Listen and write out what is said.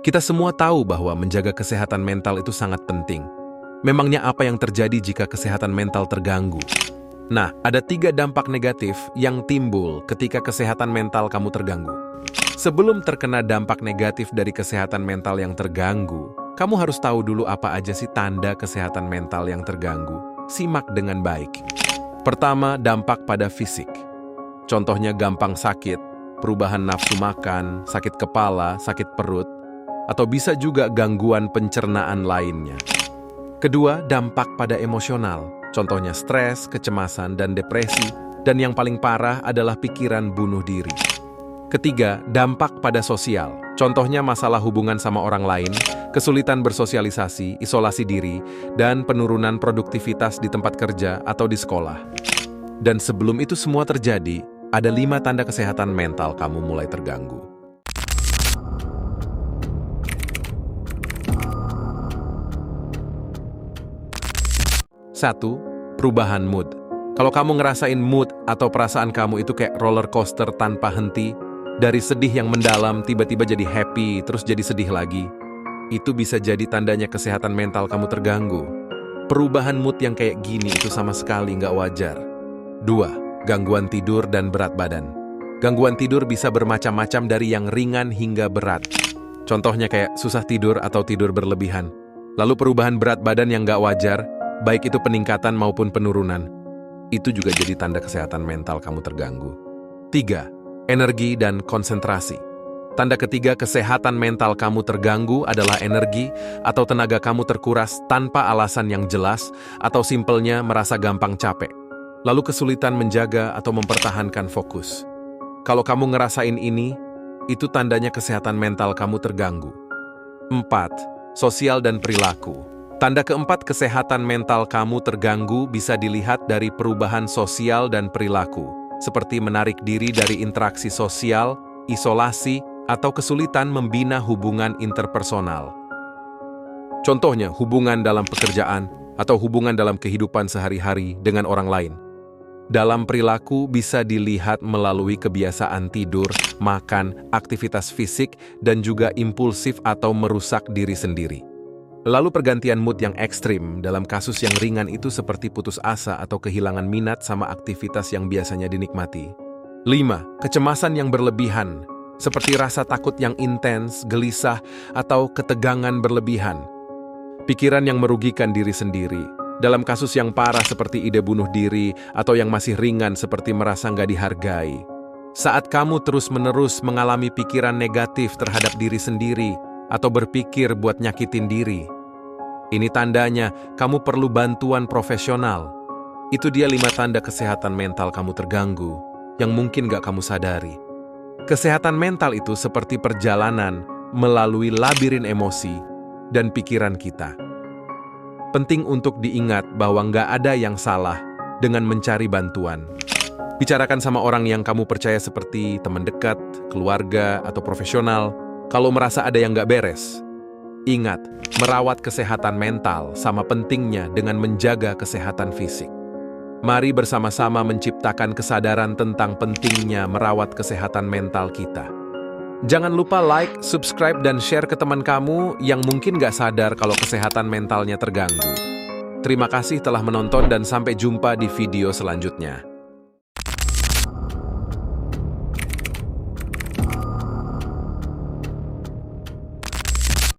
Kita semua tahu bahwa menjaga kesehatan mental itu sangat penting. Memangnya apa yang terjadi jika kesehatan mental terganggu? Nah, ada 3 dampak negatif yang timbul ketika kesehatan mental kamu terganggu. Sebelum terkena dampak negatif dari kesehatan mental yang terganggu, kamu harus tahu dulu apa aja sih tanda kesehatan mental yang terganggu. Simak dengan baik. Pertama, dampak pada fisik. Contohnya gampang sakit, perubahan nafsu makan, sakit kepala, sakit perut, atau bisa juga gangguan pencernaan lainnya. Kedua, dampak pada emosional. Contohnya stres, kecemasan, dan depresi. Dan yang paling parah adalah pikiran bunuh diri. Ketiga, dampak pada sosial. Contohnya masalah hubungan sama orang lain, kesulitan bersosialisasi, isolasi diri, dan penurunan produktivitas di tempat kerja atau di sekolah. Dan sebelum itu semua terjadi, ada 5 tanda kesehatan mental kamu mulai terganggu. 1. Perubahan mood. Kalau kamu ngerasain mood atau perasaan kamu itu kayak roller coaster tanpa henti, dari sedih yang mendalam tiba-tiba jadi happy, terus jadi sedih lagi, itu bisa jadi tandanya kesehatan mental kamu terganggu. Perubahan mood yang kayak gini itu sama sekali nggak wajar. 2. Gangguan tidur dan berat badan. Gangguan tidur bisa bermacam-macam dari yang ringan hingga berat. Contohnya kayak susah tidur atau tidur berlebihan. Lalu perubahan berat badan yang nggak wajar, baik itu peningkatan maupun penurunan, itu juga jadi tanda kesehatan mental kamu terganggu. 3. Energi dan konsentrasi. Tanda ketiga kesehatan mental kamu terganggu adalah energi atau tenaga kamu terkuras tanpa alasan yang jelas atau simpelnya merasa gampang capek. Lalu kesulitan menjaga atau mempertahankan fokus. Kalau kamu ngerasain ini, itu tandanya kesehatan mental kamu terganggu. 4. Sosial dan perilaku. Tanda keempat kesehatan mental kamu terganggu bisa dilihat dari perubahan sosial dan perilaku, seperti menarik diri dari interaksi sosial, isolasi, atau kesulitan membina hubungan interpersonal. Contohnya, hubungan dalam pekerjaan atau hubungan dalam kehidupan sehari-hari dengan orang lain. Dalam perilaku bisa dilihat melalui kebiasaan tidur, makan, aktivitas fisik, dan juga impulsif atau merusak diri sendiri. Lalu pergantian mood yang ekstrim dalam kasus yang ringan itu seperti putus asa atau kehilangan minat sama aktivitas yang biasanya dinikmati. 5. Kecemasan yang berlebihan, seperti rasa takut yang intens, gelisah, atau ketegangan berlebihan. Pikiran yang merugikan diri sendiri. Dalam kasus yang parah seperti ide bunuh diri atau yang masih ringan seperti merasa nggak dihargai. Saat kamu terus-menerus mengalami pikiran negatif terhadap diri sendiri atau berpikir buat nyakitin diri, ini tandanya kamu perlu bantuan profesional. Itu dia 5 tanda kesehatan mental kamu terganggu yang mungkin gak kamu sadari. Kesehatan mental itu seperti perjalanan melalui labirin emosi dan pikiran kita. Penting untuk diingat bahwa gak ada yang salah dengan mencari bantuan. Bicarakan sama orang yang kamu percaya seperti teman dekat, keluarga, atau profesional kalau merasa ada yang gak beres. Ingat, merawat kesehatan mental sama pentingnya dengan menjaga kesehatan fisik. Mari bersama-sama menciptakan kesadaran tentang pentingnya merawat kesehatan mental kita. Jangan lupa like, subscribe, dan share ke teman kamu yang mungkin gak sadar kalau kesehatan mentalnya terganggu. Terima kasih telah menonton dan sampai jumpa di video selanjutnya.